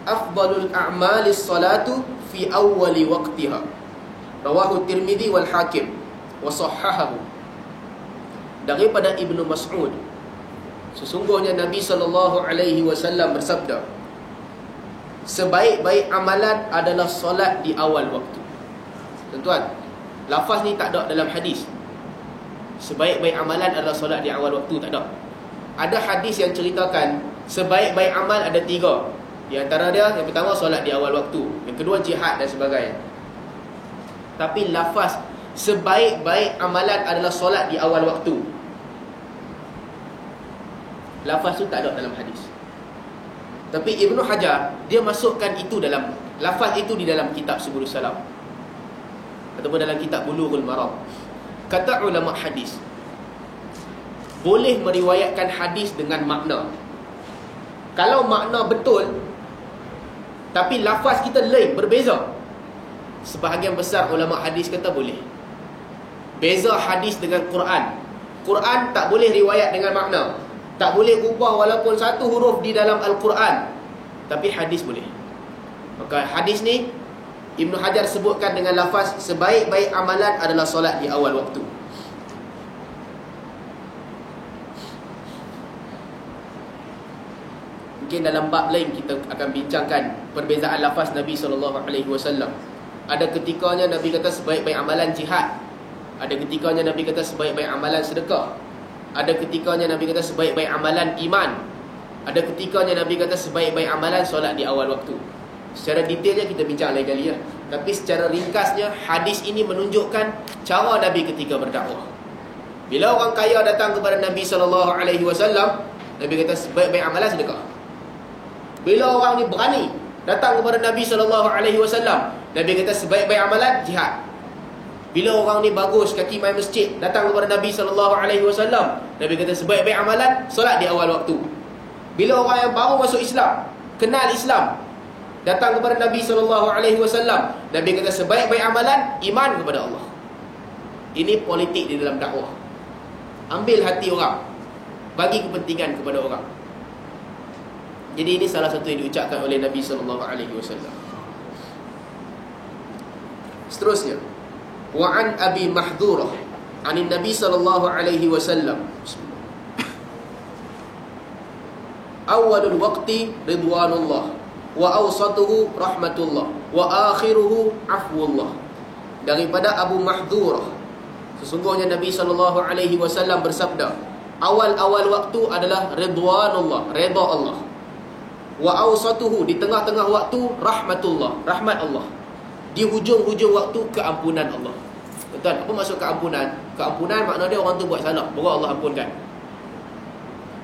afdalul a'malis salatu fi awwali waqtiha. Rawahu Tirmidzi wal Hakim wa sahhahahu. Daripada Ibnu Mas'ud, sesungguhnya Nabi SAW bersabda, sebaik-baik amalan adalah solat di awal waktu. Tuan-tuan, lafaz ni tak ada dalam hadis. Sebaik-baik amalan adalah solat di awal waktu, tak ada. Ada hadis yang ceritakan sebaik-baik amal ada 3. Di antara dia, yang pertama solat di awal waktu, yang kedua jihad dan sebagainya. Tapi lafaz sebaik-baik amalan adalah solat di awal waktu, lafaz tu tak ada dalam hadis. Tapi Ibnu Hajar, dia masukkan itu dalam lafaz itu di dalam kitab Subulus Salam ataupun dalam kitab Bulughul Maram. Kata ulama hadis, boleh meriwayatkan hadis dengan makna. Kalau makna betul tapi lafaz kita lain, berbeza, sebahagian besar ulama hadis kata boleh. Beza hadis dengan Quran. Quran tak boleh riwayat dengan makna, tak boleh ubah walaupun satu huruf di dalam Al-Quran, tapi hadis boleh. Maka hadis ni Ibnu Hajar sebutkan dengan lafaz sebaik-baik amalan adalah solat di awal waktu. Mungkin dalam bab lain kita akan bincangkan perbezaan lafaz Nabi SAW. Ada ketikanya Nabi kata sebaik-baik amalan jihad, ada ketikanya Nabi kata sebaik-baik amalan sedekah, ada ketikanya Nabi kata sebaik-baik amalan iman, ada ketikanya Nabi kata sebaik-baik amalan solat di awal waktu. Secara detailnya kita bincang lain kali ya. Tapi secara ringkasnya, hadis ini menunjukkan cara Nabi ketika berdakwah. Bila orang kaya datang kepada Nabi SAW, Nabi kata sebaik-baik amalan sedekah. Bila orang ni berani datang kepada Nabi SAW, Nabi kata sebaik-baik amalan jihad. Bila orang ni bagus, kaki main masjid, datang kepada Nabi SAW, Nabi kata sebaik-baik amalan solat di awal waktu. Bila orang yang baru masuk Islam, kenal Islam, datang kepada Nabi SAW, Nabi kata sebaik-baik amalan iman kepada Allah. Ini politik di dalam dakwah. Ambil hati orang, bagi kepentingan kepada orang. Jadi ini salah satu yang diucapkan oleh Nabi SAW. Seterusnya, wa an Abi Mahdhurah anin Nabi SAW, awalul waqti ridwanullah, wa awsatuhu rahmatullah, wa akhiruhu afwullah. Daripada Abu Mahdhurah, sesungguhnya Nabi SAW bersabda, awal-awal waktu adalah ridwanullah, redha Allah, wa awsatuhu, di tengah-tengah waktu rahmatullah, rahmat Allah, di hujung-hujung waktu keampunan Allah. Tuan, apa maksud keampunan? Keampunan makna dia orang tu buat salah, baru Allah ampunkan.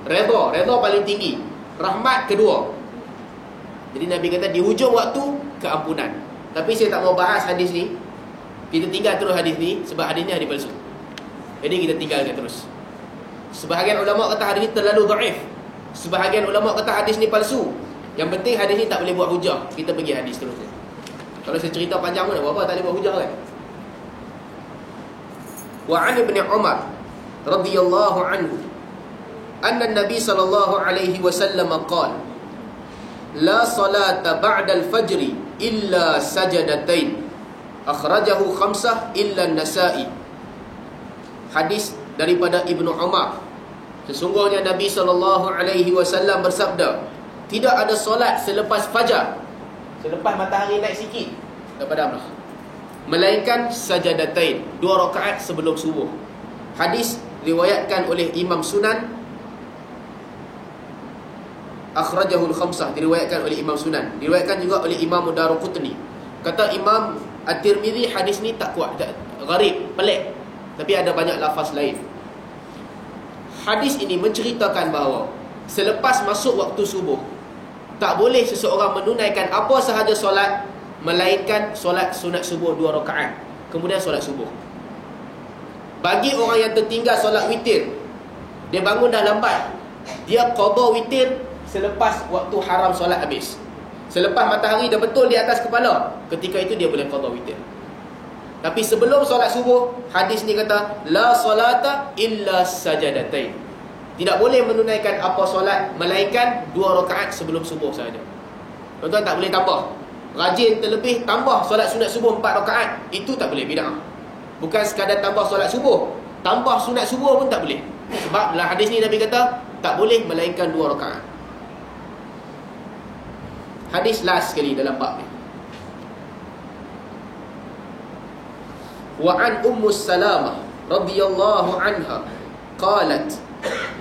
Redha, redha paling tinggi, rahmat kedua. Jadi Nabi kata di hujung waktu keampunan. Tapi saya tak mau bahas hadis ni. Kita tinggal terus hadis ni, sebab hadis ni hadis palsu. Jadi kita tinggalkan terus. Sebahagian ulama kata hadis ni terlalu dhaif, sebahagian ulama kata hadis ni palsu. Yang penting hadis ni tak boleh buat hujah. Kita pergi hadis terusnya. Kalau saya cerita panjang pun tak apa-apa, tak boleh buat hujah kan. Wa 'an Ibn Umar radhiyallahu anhu anna Nabi sallallahu alaihi wasallam qala, la salata ba'da al-fajr illa sajadatain, akhrajahu khamsah illa an-Nasa'i. Hadis daripada Ibnu Umar, sesungguhnya Nabi SAW bersabda, tidak ada solat selepas fajar, selepas matahari naik sikit daripada apa, melainkan sajadatain, 2 rakaat sebelum subuh. Hadis riwayatkan oleh Imam Sunan, akhrajahul khamsah, diriwayatkan oleh Imam Sunan, diriwayatkan juga oleh Imam Daruqutni. Kata Imam At-Tirmidzi, hadis ni tak kuat, gharib, pelik, tapi ada banyak lafaz lain. Hadis ini menceritakan bahawa selepas masuk waktu subuh, tak boleh seseorang menunaikan apa sahaja solat, melainkan solat sunat subuh 2 rakaat, kemudian solat subuh. Bagi orang yang tertinggal solat witir, dia bangun dah lambat, dia qada witir selepas waktu haram solat habis, selepas matahari dah betul di atas kepala, ketika itu dia boleh qada witir. Tapi sebelum solat subuh, hadis ni kata la salata illa sajadatain, tidak boleh menunaikan apa solat melainkan 2 rakaat sebelum subuh sahaja. Tuan-tuan tak boleh tambah. Rajin terlebih tambah solat sunat subuh 4 rakaat. Itu tak boleh, bid'ah. Bukan sekadar tambah solat subuh, tambah sunat subuh pun tak boleh. Sebab dalam hadis ni Nabi kata tak boleh melainkan 2 rakaat. Hadis last sekali dalam bab ni. Wa an Ummu Salamah radhiyallahu anha qalat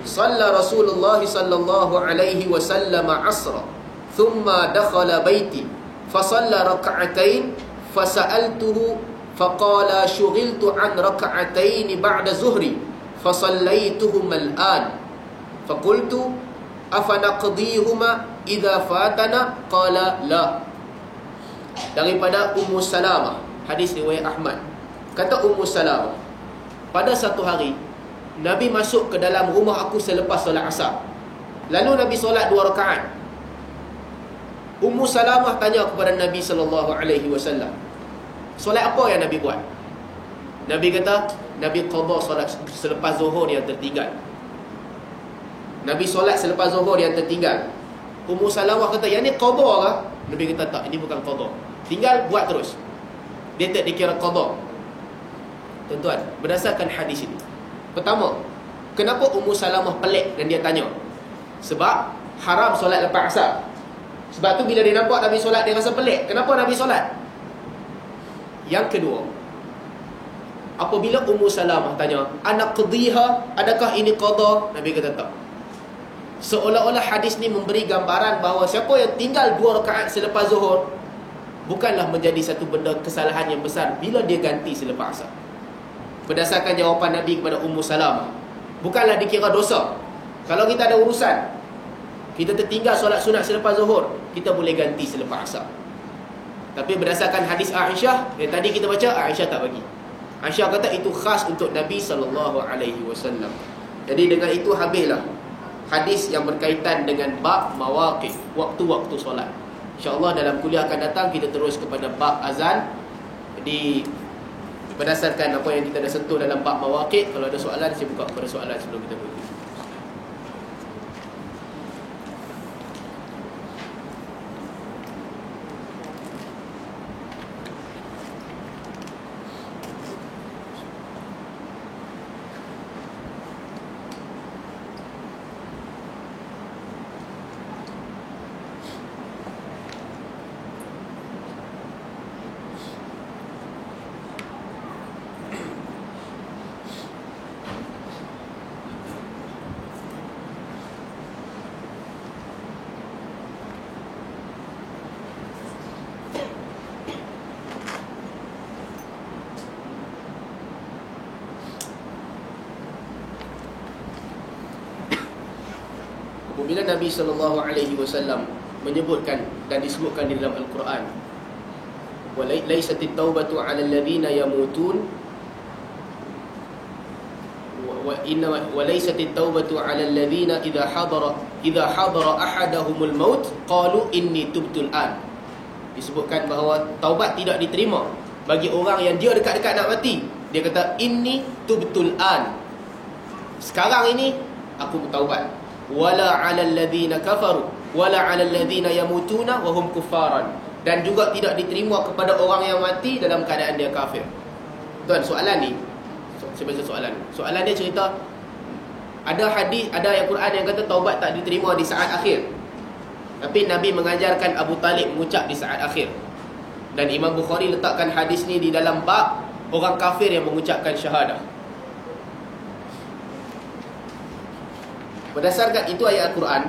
shalla Rasulullah sallallahu alaihi wasallam 'asra thumma dakhala baiti fa shalla rak'atain fa sa'altuhu fa qala shughiltu an rak'atain ba'da zuhri fa sallaituhuma al-an fa qultu afa naqdihuma idza fatana qala la. Daripada Ummu Salamah, hadis riwayat Ahmad. Kata Ummu Salamah, pada satu hari Nabi masuk ke dalam rumah aku selepas solat asar. Lalu Nabi solat 2 rakaat. Ummu Salamah tanya kepada Nabi SAW, solat apa yang Nabi buat? Nabi kata, Nabi qada solat selepas zuhur yang tertinggal. Nabi solat selepas zuhur yang tertinggal. Ummu Salamah kata, yang ni qada ke? Nabi kata, tak, ini bukan qada, tinggal buat terus. Dia tak dikira qada. Tuan-tuan, berdasarkan hadis ini, pertama, kenapa Ummu Salamah pelik dan dia tanya? Sebab haram solat lepas asar. Sebab tu bila dia nampak Nabi solat, dia rasa pelik. Kenapa Nabi solat? Yang kedua, apabila Ummu Salamah tanya, anak qadhiha, adakah ini qada? Nabi kata tak. Seolah-olah hadis ni memberi gambaran bahawa siapa yang tinggal 2 rakaat selepas zuhur bukanlah menjadi satu benda kesalahan yang besar bila dia ganti selepas asar. Berdasarkan jawapan Nabi kepada Ummu Salamah, bukanlah dikira dosa. Kalau kita ada urusan, kita tertinggal solat sunat selepas zuhur, kita boleh ganti selepas asar. Tapi berdasarkan hadis Aisyah yang tadi kita baca, Aisyah tak bagi. Aisyah kata itu khas untuk Nabi SAW. Jadi dengan itu habislah hadis yang berkaitan dengan bab mawaqit, waktu-waktu solat. InsyaAllah dalam kuliah akan datang kita terus kepada bab azan. Jadi berdasarkan apa yang kita dah sentuh dalam bab mawaqit, kalau ada soalan saya buka kepada soalan sebelum kita berhenti. Bila Nabi SAW menyebutkan dan disebutkan di dalam Al-Quran, "Walaisatit taubatu 'alal ladzina yamutun walaisatit taubatu 'alal ladzina idza hadara ahadahumul maut qalu inni tubtul an." Disebutkan bahawa taubat tidak diterima bagi orang yang dia dekat-dekat nak mati. Dia kata inni tubtul an, sekarang ini aku bertaubat. Wala 'alal ladzina kafaru wala 'alal ladzina yamutuna wa hum kuffaran, dan juga tidak diterima kepada orang yang mati dalam keadaan dia kafir. Tuan, soalan ni, saya baca soalan. Soalan dia cerita ada hadis, ada ayat Quran yang kata taubat tak diterima di saat akhir. Tapi Nabi mengajarkan Abu Talib mengucap di saat akhir. Dan Imam Bukhari letakkan hadis ni di dalam bab orang kafir yang mengucapkan syahadah. Berdasarkan itu ayat Al-Quran,